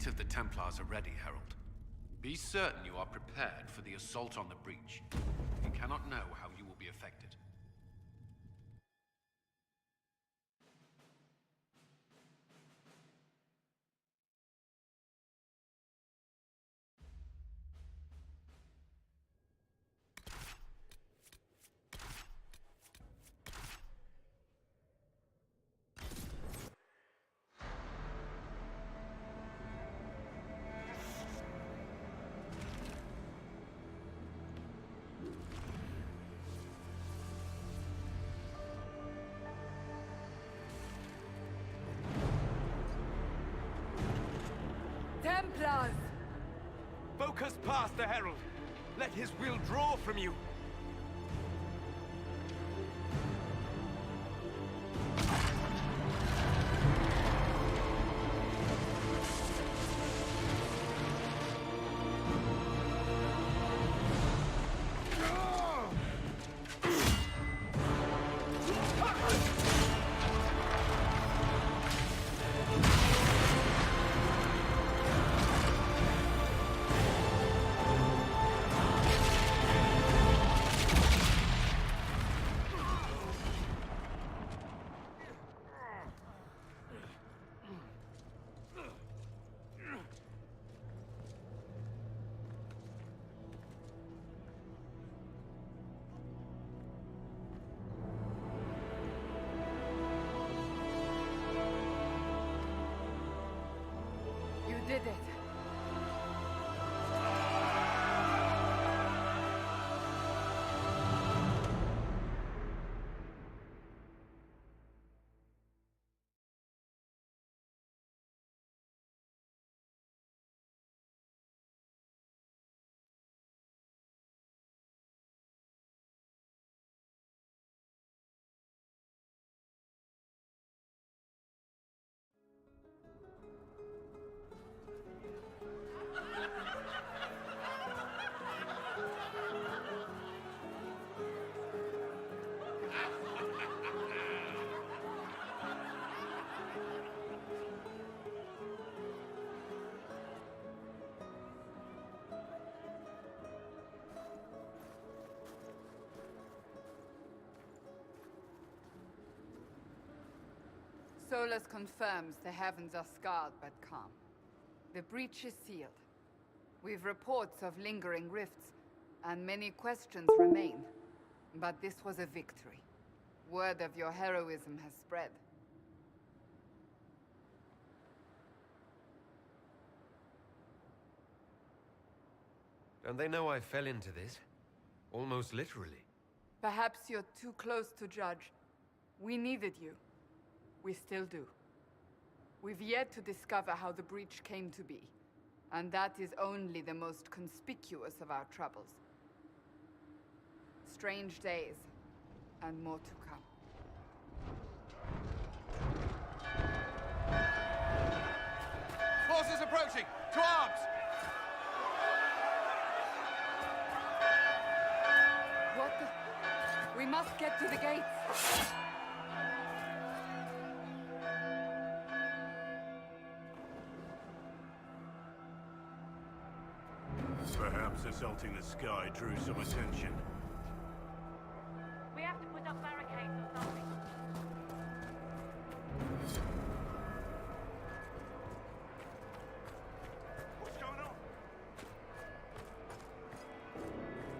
fleet of the Templars are ready, Herald. Be certain you are prepared for the assault on the breach. You cannot know how you will be affected. Templars! Focus past the Herald. Let his will draw from you. You did it. Solus confirms the heavens are scarred but calm. The breach is sealed. We've reports of lingering rifts, and many questions remain. But this was a victory. Word of your heroism has spread. Don't they know I fell into this? Almost literally. Perhaps you're too close to judge. We needed you. We still do. We've yet to discover how the breach came to be, and that is only the most conspicuous of our troubles. Strange days, and more to come. Forces approaching! To arms! What the? We must get to the gates! Perhaps assaulting the sky drew some attention. We have to put up barricades or something. What's going on?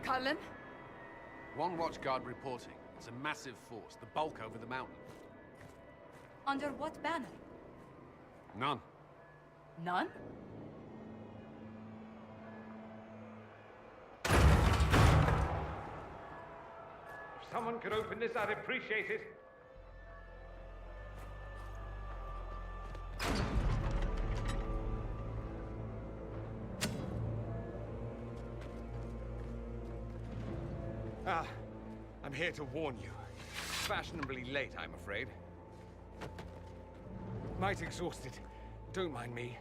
Cullen? One watchguard reporting. It's a massive force, the bulk over the mountain. Under what banner? None. None? If someone could open this, I'd appreciate it. I'm here to warn you. Fashionably late, I'm afraid. Might exhausted. Don't mind me.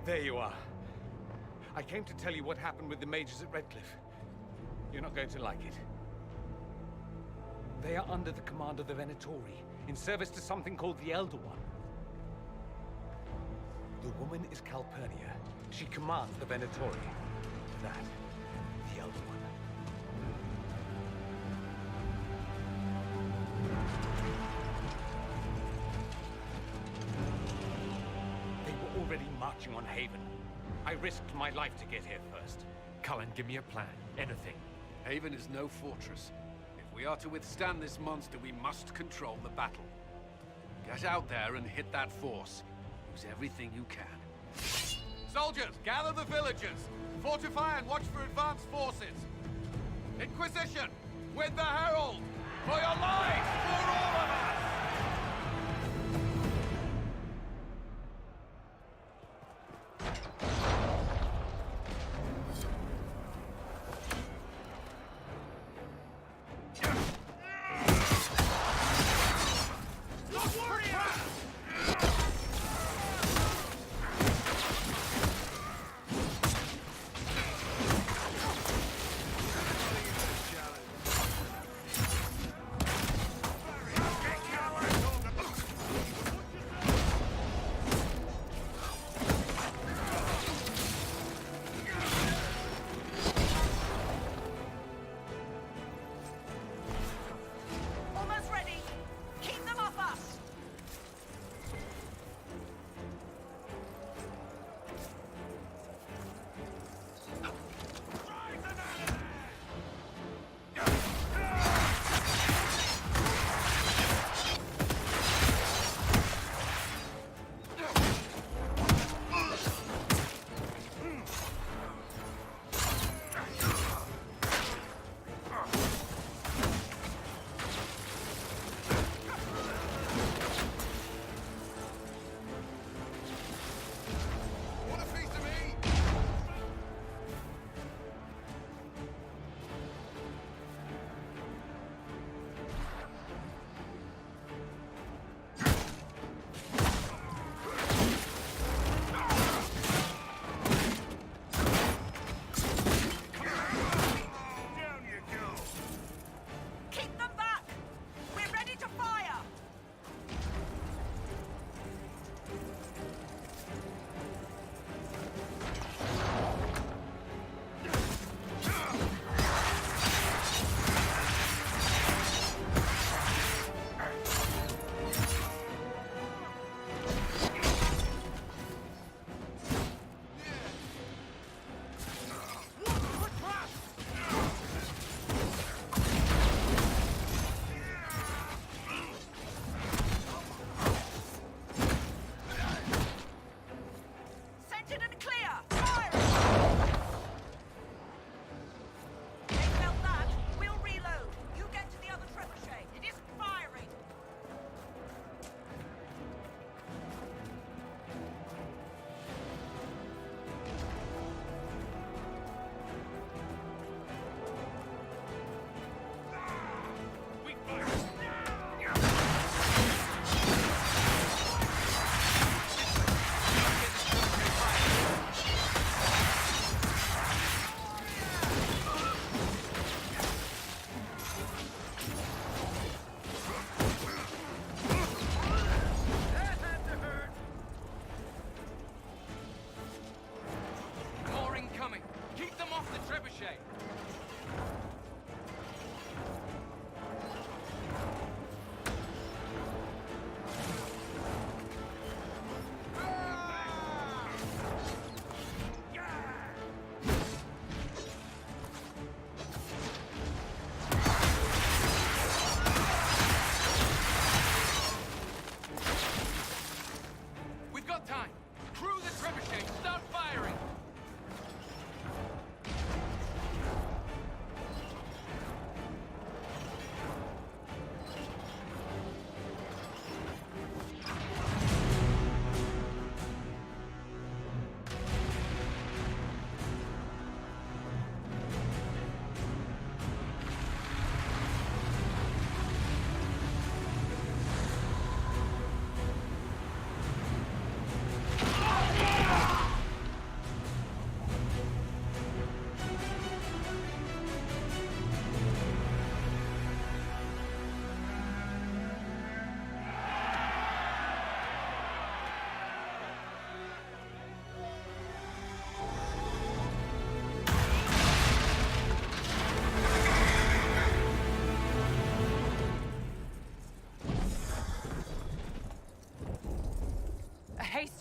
There you are. I came to tell you what happened with the mages at Redcliffe. You're not going to like it. They are under the command of the Venatori, in service to something called the Elder One. The woman is Calpurnia. She commands the Venatori. That, the Elder One. They were already marching on Haven. I risked my life to get here first. Cullen, give me a plan. Anything. Haven is no fortress. If we are to withstand this monster, we must control the battle. Get out there and hit that force. Use everything you can. Soldiers, gather the villagers! Fortify and watch for advanced forces! Inquisition! With the Herald! For your lives! For all of us!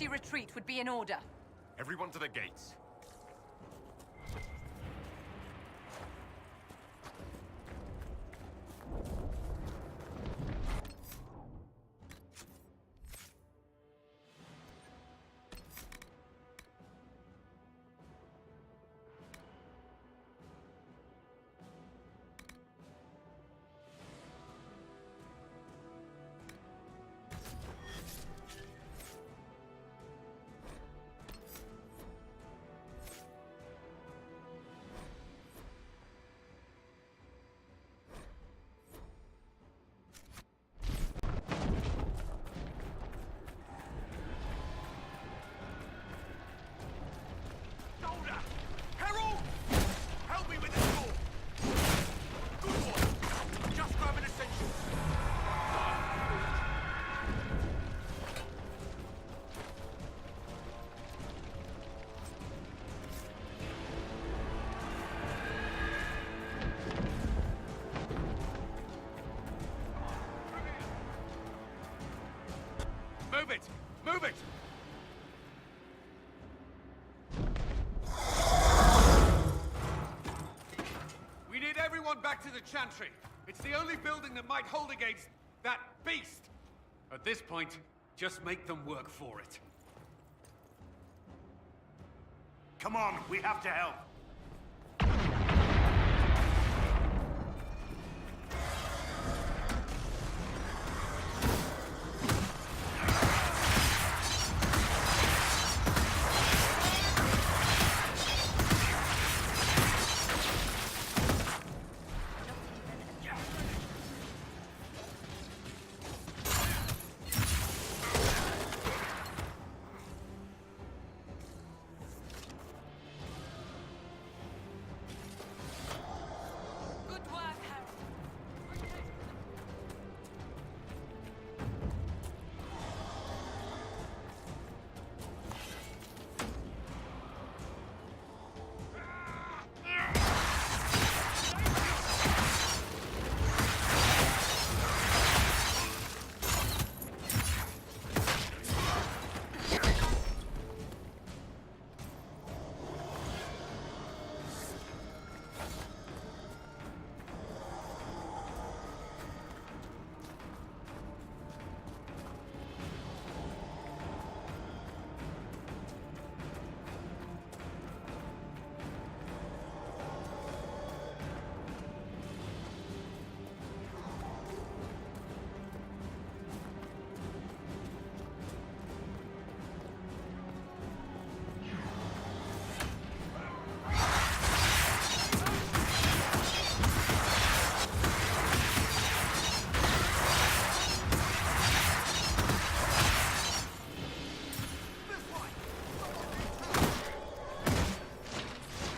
hasty retreat would be in order. Everyone to the gates. Move it! Move it! We need everyone back to the Chantry. It's the only building that might hold against that beast. At this point, just make them work for it. Come on, we have to help. Good work, Harold.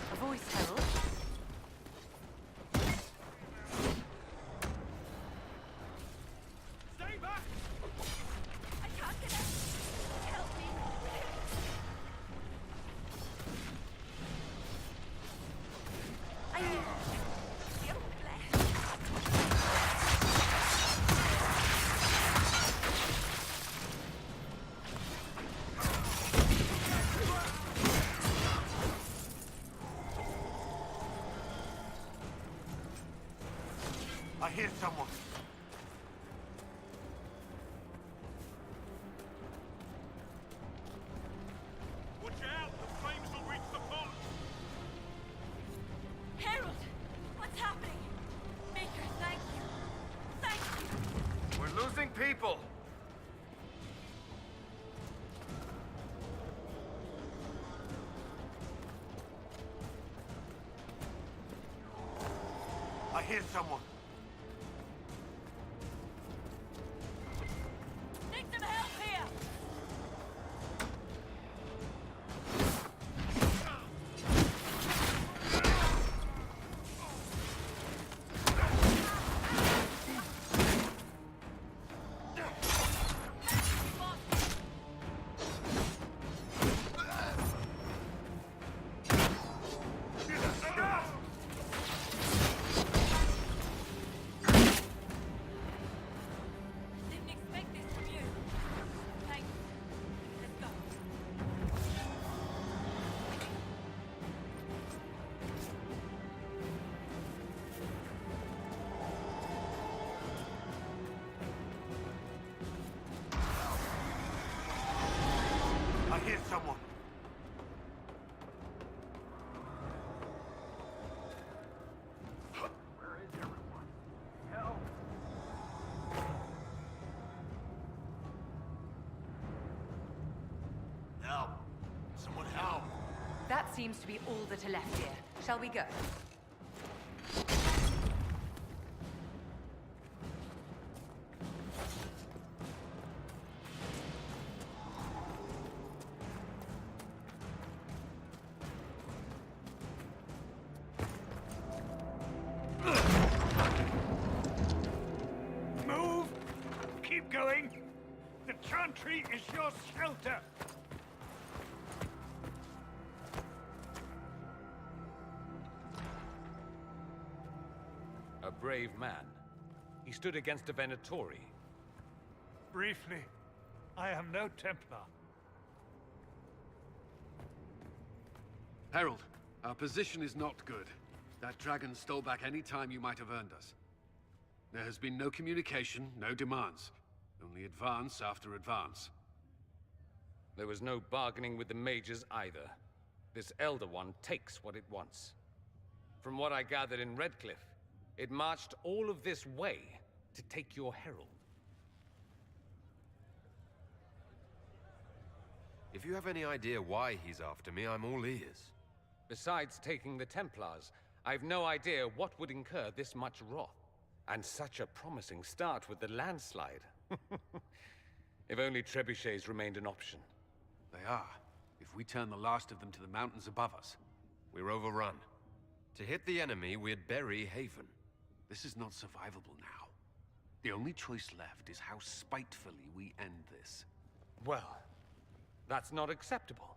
A voice, Harold. Stay back! I can't get out. Help me. I need feel blessed. I hear someone. Watch out! The flames will reach the pond! Harold, what's happening? Maker, thank you. Thank you. We're losing people! I hear someone. Need some help here. seems to be all that are left here. Shall we go? Move! Keep going! The chantry is your shelter! A brave man. He stood against a Venatori. Briefly, I am no Templar. Herald, our position is not good. That dragon stole back any time you might have earned us. There has been no communication, no demands. Only advance after advance. There was no bargaining with the mages either. This Elder One takes what it wants. From what I gathered in Redcliffe, it marched all of this way to take your herald. If you have any idea why he's after me, I'm all ears. Besides taking the Templars, I've no idea what would incur this much wrath. And such a promising start with the landslide. If only trebuchets remained an option. They are. If we turn the last of them to the mountains above us. We're overrun. To hit the enemy, we'd bury Haven. This is not survivable now. The only choice left is how spitefully we end this. Well, that's not acceptable.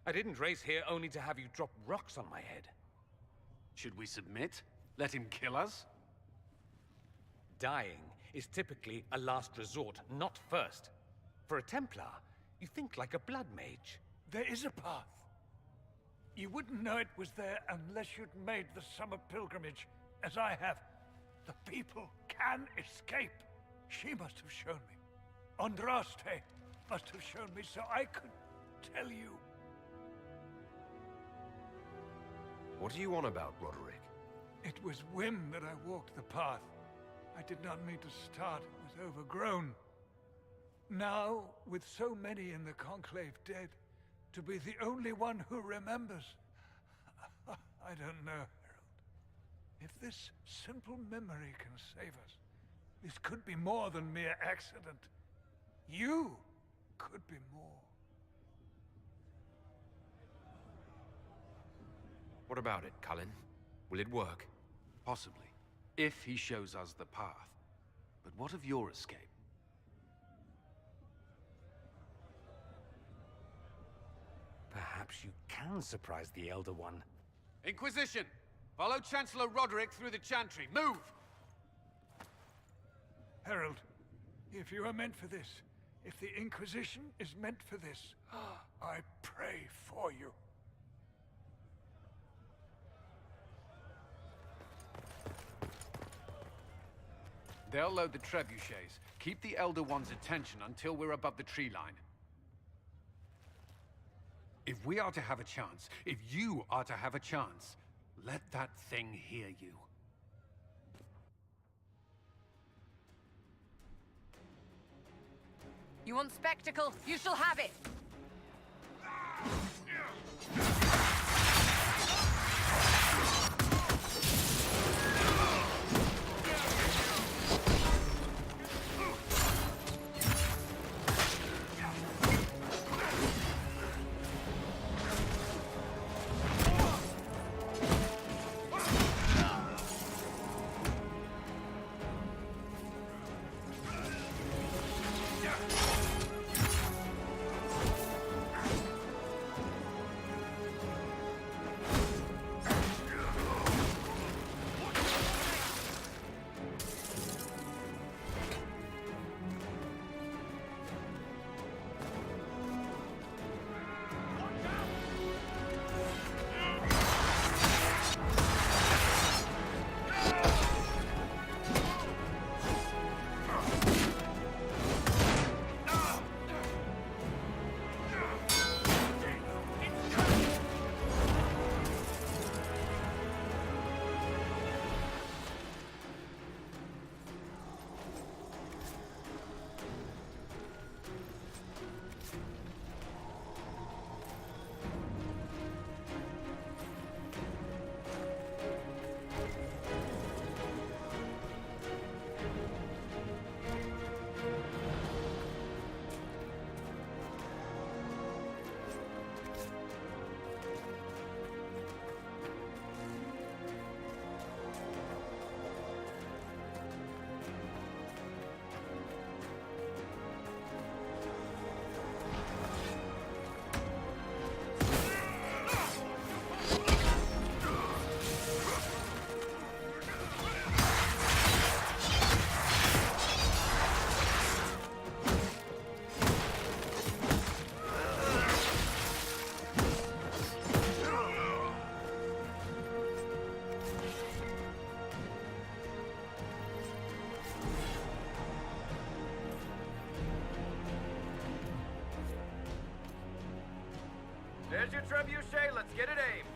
I didn't race here only to have you drop rocks on my head. Should we submit? Let him kill us? Dying is typically a last resort, not first. For a Templar, you think like a blood mage. There is a path. You wouldn't know it was there unless you'd made the summer pilgrimage, as I have. The people can escape. She must have shown me. Andraste must have shown me so I could tell you. What are you on about, Roderick? It was whim that I walked the path. I did not mean to start. It was overgrown. Now, with so many in the Conclave dead, to be the only one who remembers. I don't know, Herald. If this simple memory can save us, this could be more than mere accident. You could be more. What about it, Cullen? Will it work? Possibly. If he shows us the path. But what of your escape? Perhaps you can surprise the Elder One. Inquisition! Follow Chancellor Roderick through the Chantry. Move! Herald, if you are meant for this, if the Inquisition is meant for this, I pray for you. They'll load the trebuchets. Keep the Elder One's attention until we're above the tree line. If we are to have a chance, if you are to have a chance, let that thing hear you. You want spectacle? You shall have it! There's your trebuchet. Let's get it aimed.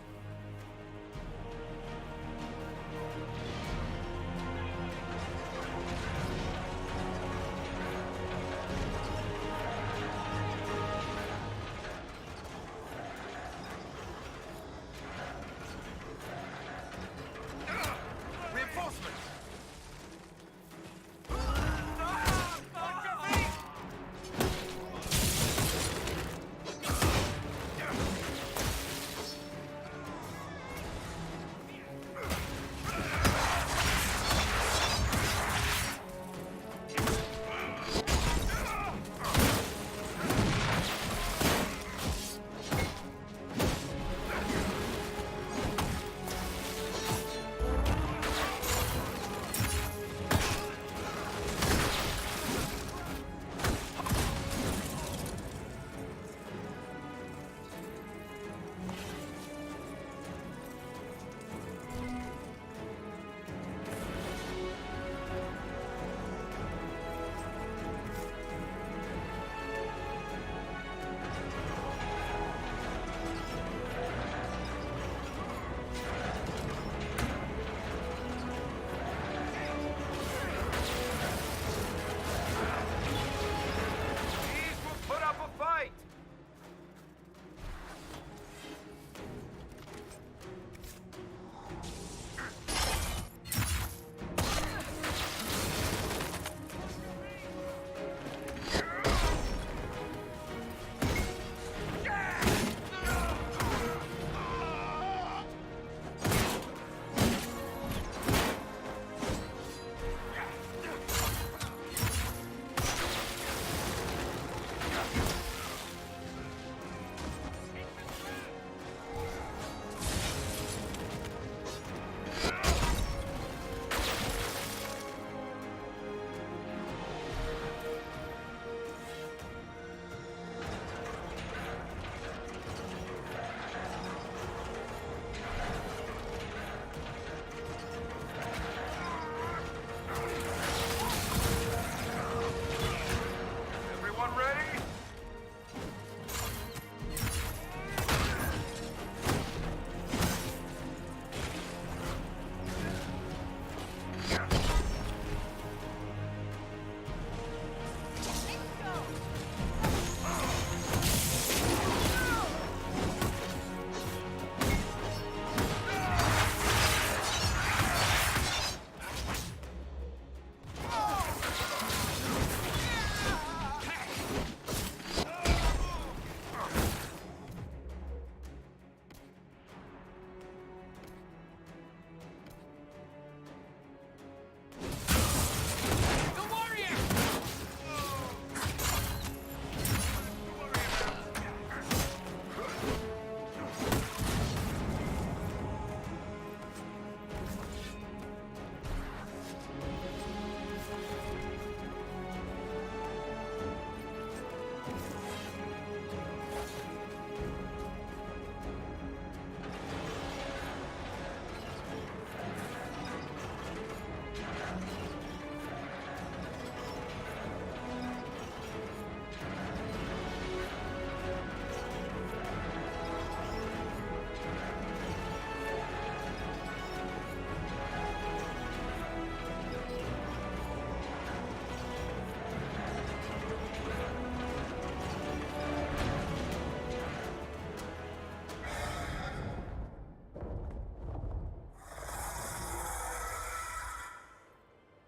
Reinforcements!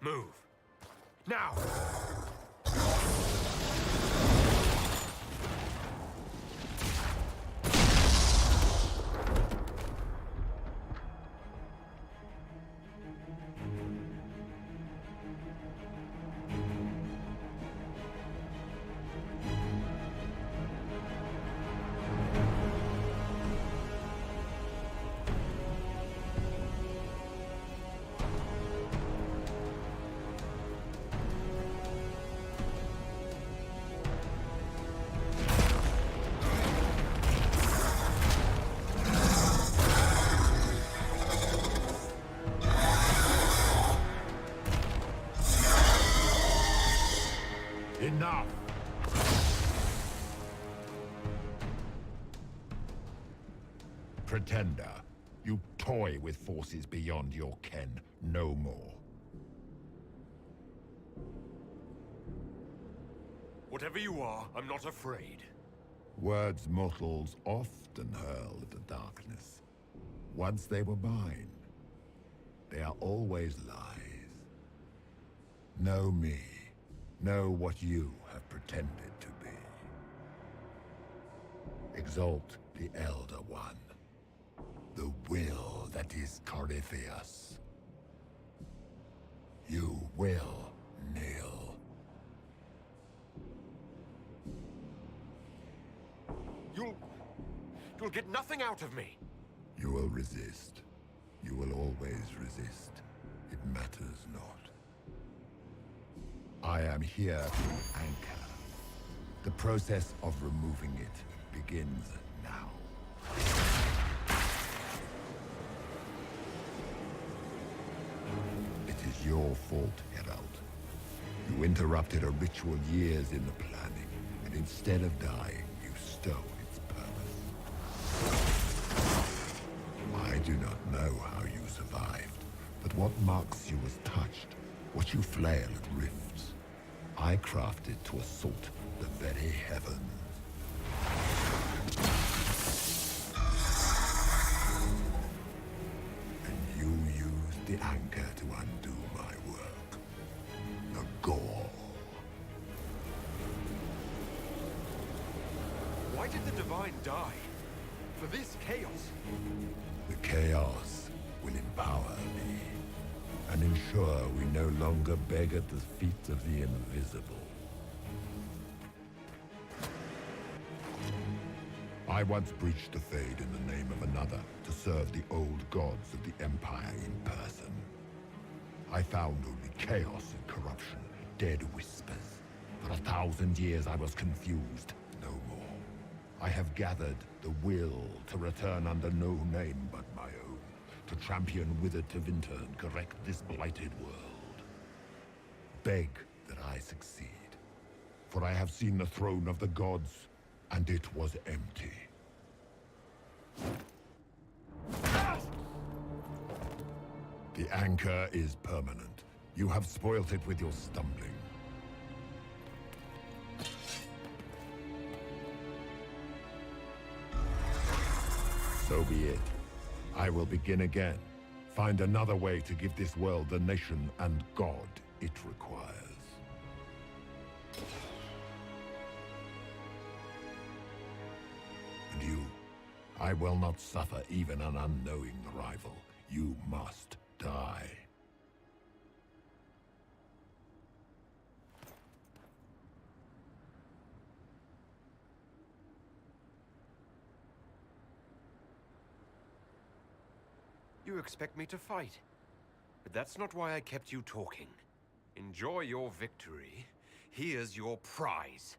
Move. Now! Enough! pretender. You toy with forces beyond your ken, no more. Whatever you are, I'm not afraid. Words mortals often hurl at the darkness. Once they were mine, they are always lies. Know me. Know what you have pretended to be. Exalt the Elder One. The will that is Corypheus. You will kneel. You'll get nothing out of me. You will resist. You will always resist. It matters not. I am here to anchor. The process of removing it begins now. It is your fault, Herald. You interrupted a ritual years in the planning, and instead of dying, you stole its purpose. I do not know how you survived, but what marks you as touched, what you flail at rifts, I crafted to assault the very heavens. And you used the anchor to undo my work. The gore. Why did the Divine die? For this chaos? The chaos will empower me, and ensure we no longer beg at the feet of the invisible. I once breached the Fade in the name of another to serve the old gods of the Empire in person. I found only chaos and corruption, dead whispers. For 1,000 years I was confused, no more. I have gathered the will to return under no name but my own, to champion Wither to Winter and correct this blighted world. Beg that I succeed, for I have seen the throne of the gods, and it was empty. The anchor is permanent. You have spoilt it with your stumbling. So be it. I will begin again. Find another way to give this world the nation and God it requires. And you, I will not suffer even an unknowing rival. You must die. You expect me to fight. But that's not why I kept you talking. Enjoy your victory. Here's your prize.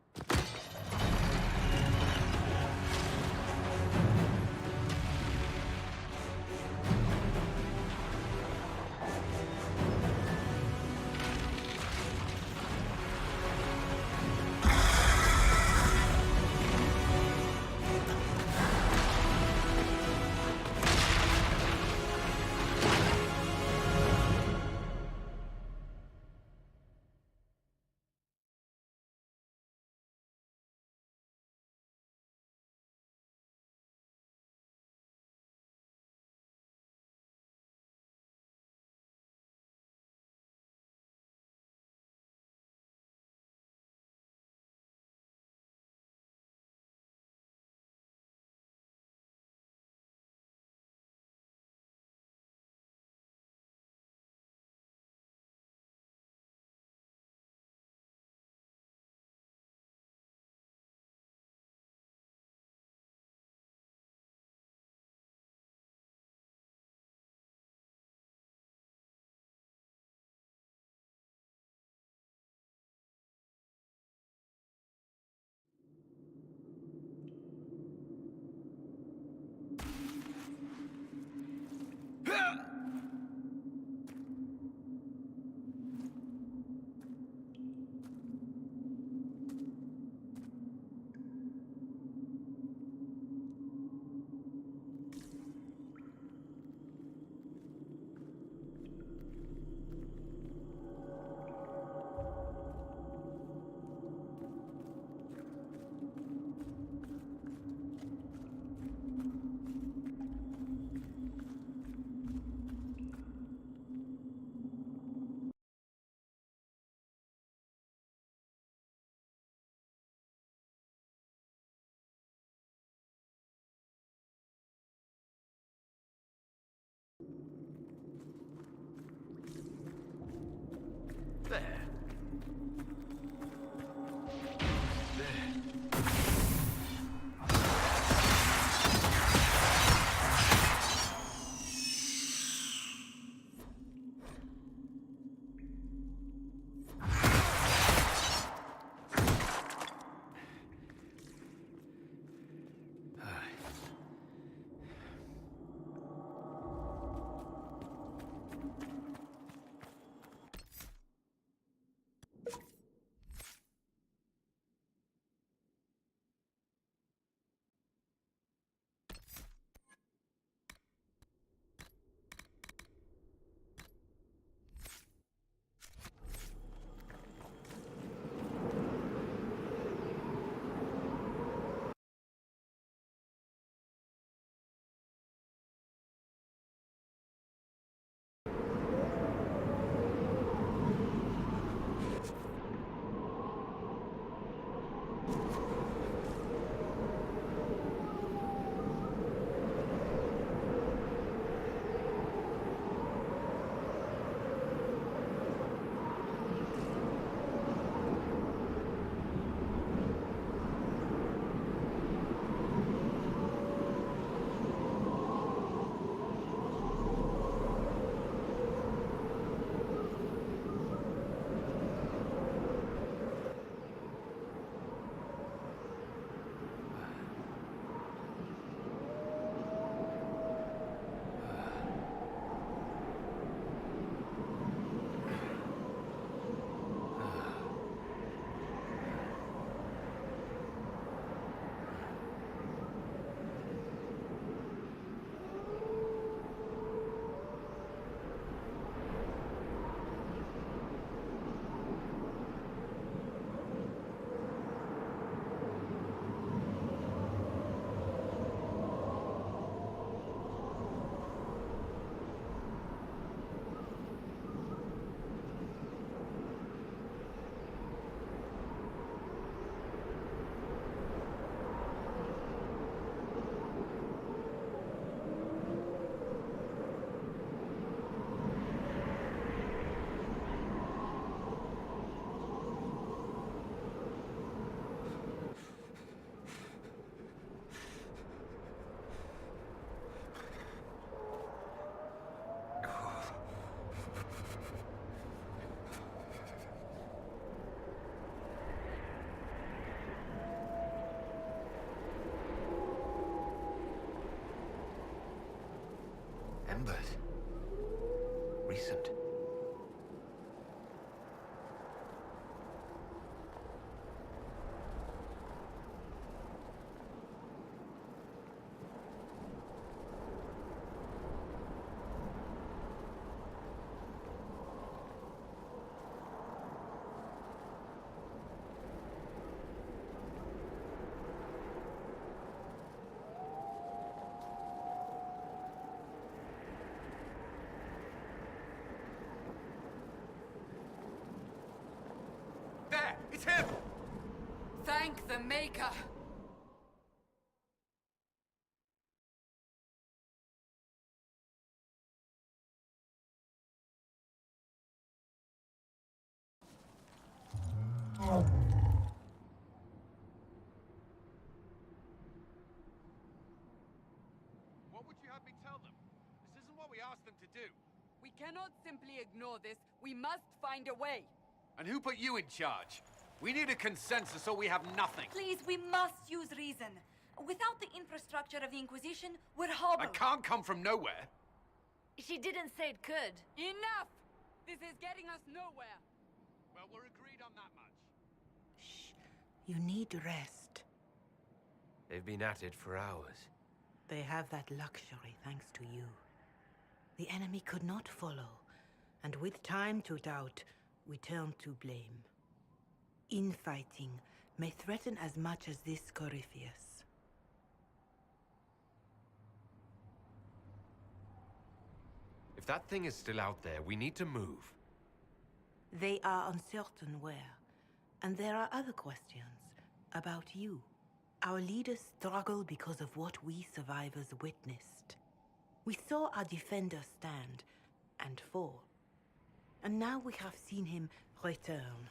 numbers. Recent. There! It's him! Thank the Maker! What would you have me tell them? This isn't what we asked them to do. We cannot simply ignore this. We must find a way. And who put you in charge? We need a consensus or we have nothing. Please, we must use reason. Without the infrastructure of the Inquisition, we're I hobbled. can't come from nowhere. She didn't say it could. Enough! This is getting us nowhere. Well, we're agreed on that much. Shh. You need rest. They've been at it for hours. They have that luxury thanks to you. The enemy could not follow, and with time to doubt, we turn to blame. Infighting may threaten as much as this Corypheus. If that thing is still out there, we need to move. They are uncertain where, and there are other questions about you. Our leaders struggle because of what we survivors witnessed. We saw our defender stand and fall, and now we have seen him return.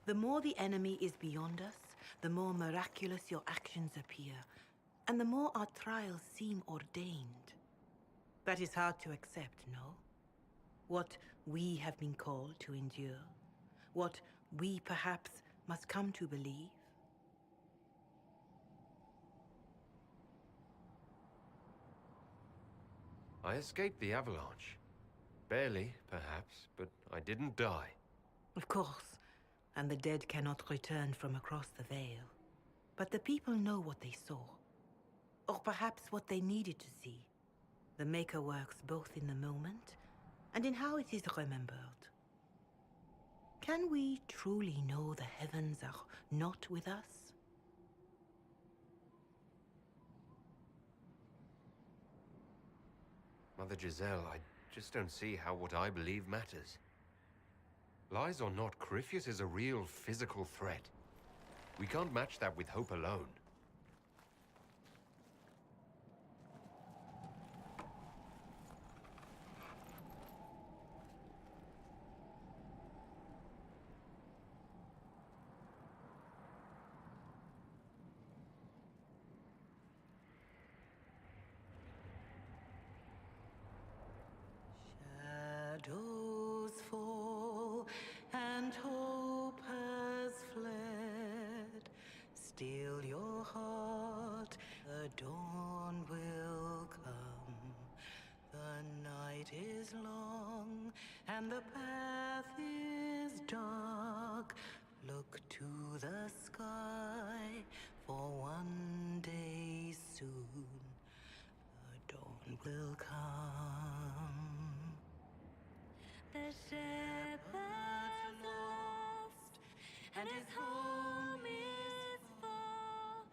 The more the enemy is beyond us, the more miraculous your actions appear, and the more our trials seem ordained. That is hard to accept, no? What we have been called to endure, what we perhaps must come to believe. I escaped the avalanche. Barely, perhaps, but I didn't die. Of course, and the dead cannot return from across the veil. But the people know what they saw, or perhaps what they needed to see. The Maker works both in the moment and in how it is remembered. Can we truly know the heavens are not with us? Mother Giselle, I just don't see how what I believe matters. Lies or not, Corypheus is a real physical threat. We can't match that with hope alone. Shadows fall and hope has fled. Still your heart, the dawn will come. The night is long and the path is dark. Look to the sky, for one day soon the dawn will come. The shepherd's lost, and his home is far.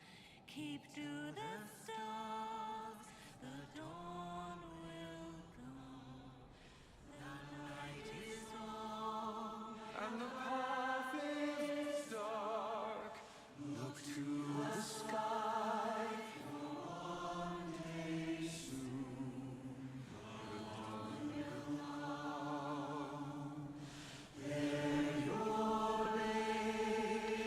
Keep to the stars, the dawn will come. The night is long, And the path is dark. Look to the sky. One day soon, the dawn will come. There your blade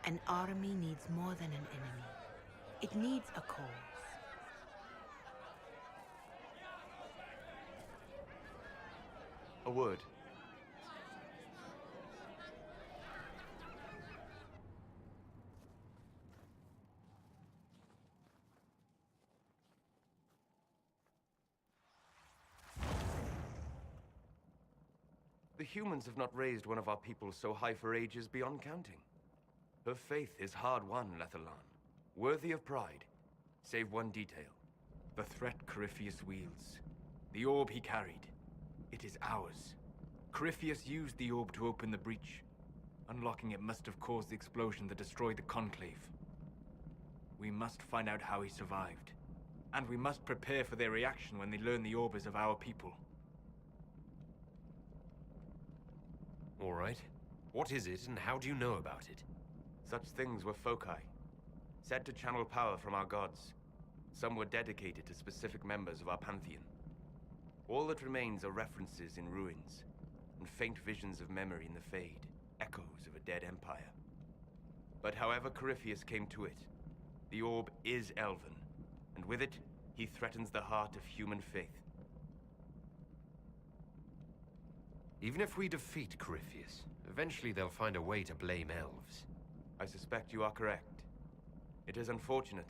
An army needs more than an enemy. It needs a cause. A word. The humans have not raised one of our people so high for ages beyond counting. Her faith is hard-won, Lethalan. Worthy of pride, save one detail. The threat Corypheus wields. The orb he carried. It is ours. Corypheus used the orb to open the breach. Unlocking it must have caused the explosion that destroyed the Conclave. We must find out how he survived. And we must prepare for their reaction when they learn the orb is of our people. All right. What is it, and how do you know about it? Such things were foci, said to channel power from our gods. Some were dedicated to specific members of our pantheon. All that remains are references in ruins, and faint visions of memory in the Fade, echoes of a dead empire. But however Corypheus came to it, the orb is elven, and with it, he threatens the heart of human faith. Even if we defeat Corypheus, eventually they'll find a way to blame elves. I suspect you are correct. It is unfortunate,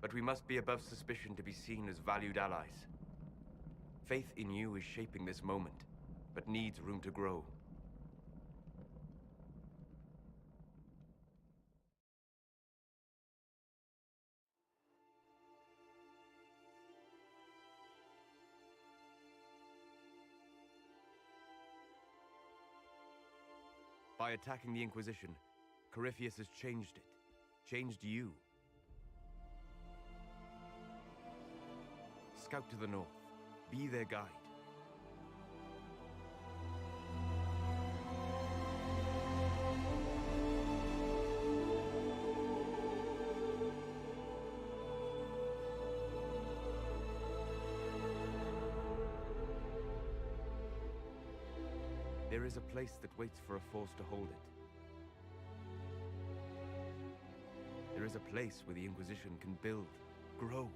but we must be above suspicion to be seen as valued allies. Faith in you is shaping this moment, but needs room to grow. By attacking the Inquisition, Corypheus has changed it. Changed you. Scout to the north. Be their guide. There is a place that waits for a force to hold it. There is a place where the Inquisition can build, grow.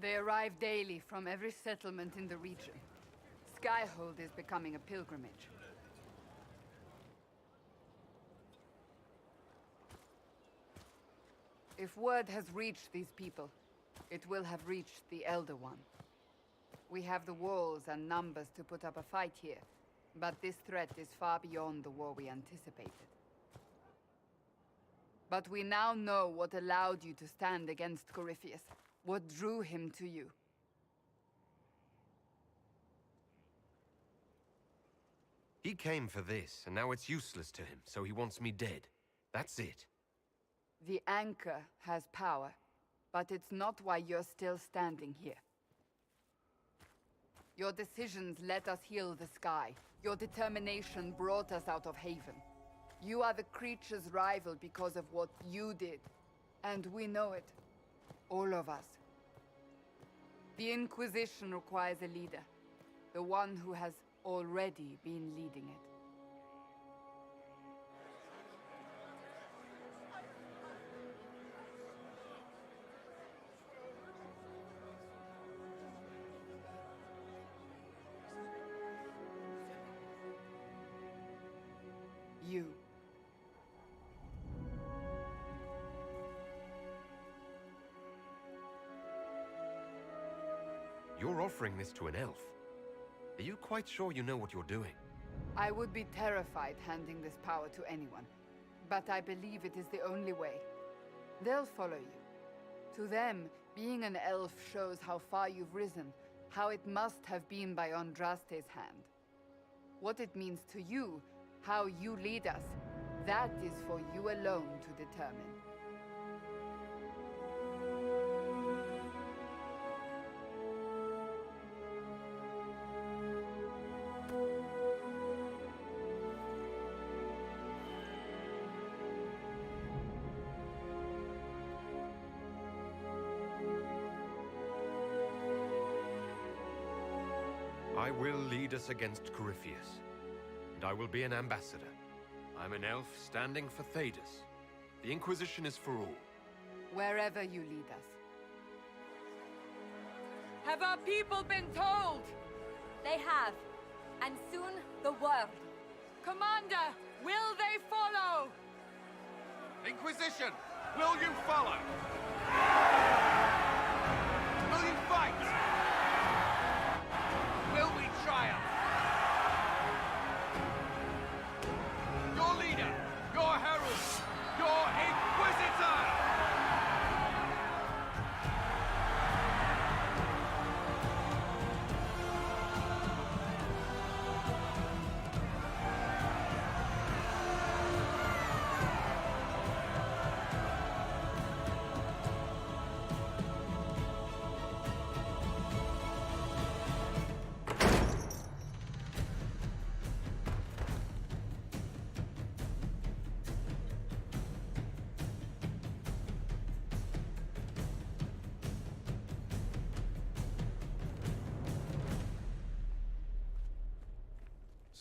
They arrive daily from every settlement in the region. Skyhold is becoming a pilgrimage. If word has reached these people, it will have reached the Elder One. We have the walls and numbers to put up a fight here, but this threat is far beyond the war we anticipated. But we now know what allowed you to stand against Corypheus. What drew him to you? He came for this, and now it's useless to him, so he wants me dead. That's it. The Anchor has power, but it's not why you're still standing here. Your decisions let us heal the sky. Your determination brought us out of Haven. You are the creature's rival because of what you did. And we know it. All of us. The Inquisition requires a leader. The one who has already been leading it. You. You're offering this to an elf. Are you quite sure you know what you're doing? I would be terrified handing this power to anyone, but I believe it is the only way. They'll follow you. To them, being an elf shows how far you've risen, how it must have been by Andraste's hand. What it means to you, how you lead us, that is for you alone to determine. I will lead us against Corypheus, and I will be an ambassador. I'm an elf standing for Thedas. The Inquisition is for all. Wherever you lead us. Have our people been told? They have. And soon, the world. Commander, will they follow? Inquisition, will you follow? Will you fight? Will we triumph? Your leader, your herald, your Inquisitor!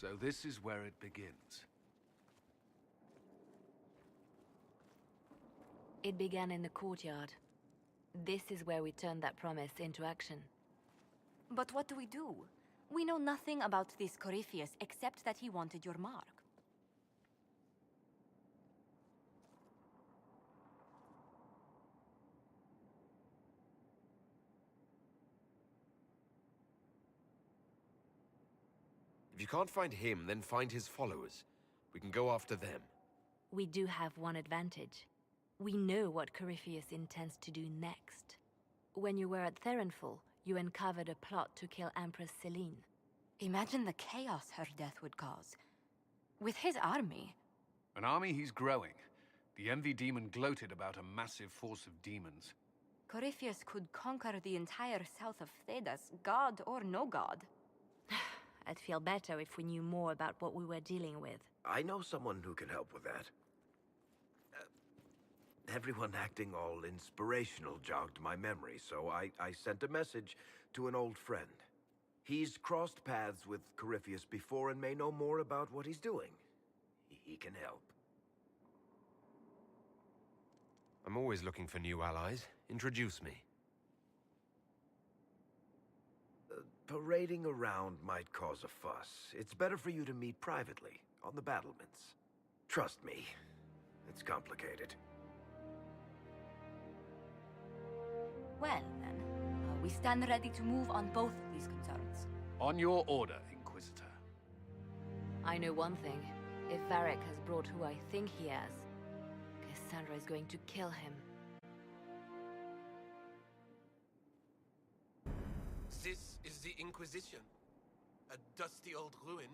So this is where it begins. It began in the courtyard. This is where we turned that promise into action. But what do? We know nothing about this Corypheus except that he wanted your mark. If you can't find him, then find his followers. We can go after them. We do have one advantage. We know what Corypheus intends to do next. When you were at Therenfall, you uncovered a plot to kill Empress Celine. Imagine the chaos her death would cause. With his army. An army he's growing. The Envy Demon gloated about a massive force of demons. Corypheus could conquer the entire south of Thedas, god or no god. I'd feel better if we knew more about what we were dealing with. I know someone who can help with that. Everyone acting all inspirational jogged my memory, so I sent a message to an old friend. He's crossed paths with Corypheus before and may know more about what he's doing. He can help. I'm always looking for new allies. Introduce me. Parading around might cause a fuss. It's better for you to meet privately, on the battlements. Trust me, it's complicated. Well, then, we stand ready to move on both of these concerns. On your order, Inquisitor. I know one thing. If Varric has brought who I think he has, Cassandra is going to kill him. This is the Inquisition. A dusty old ruin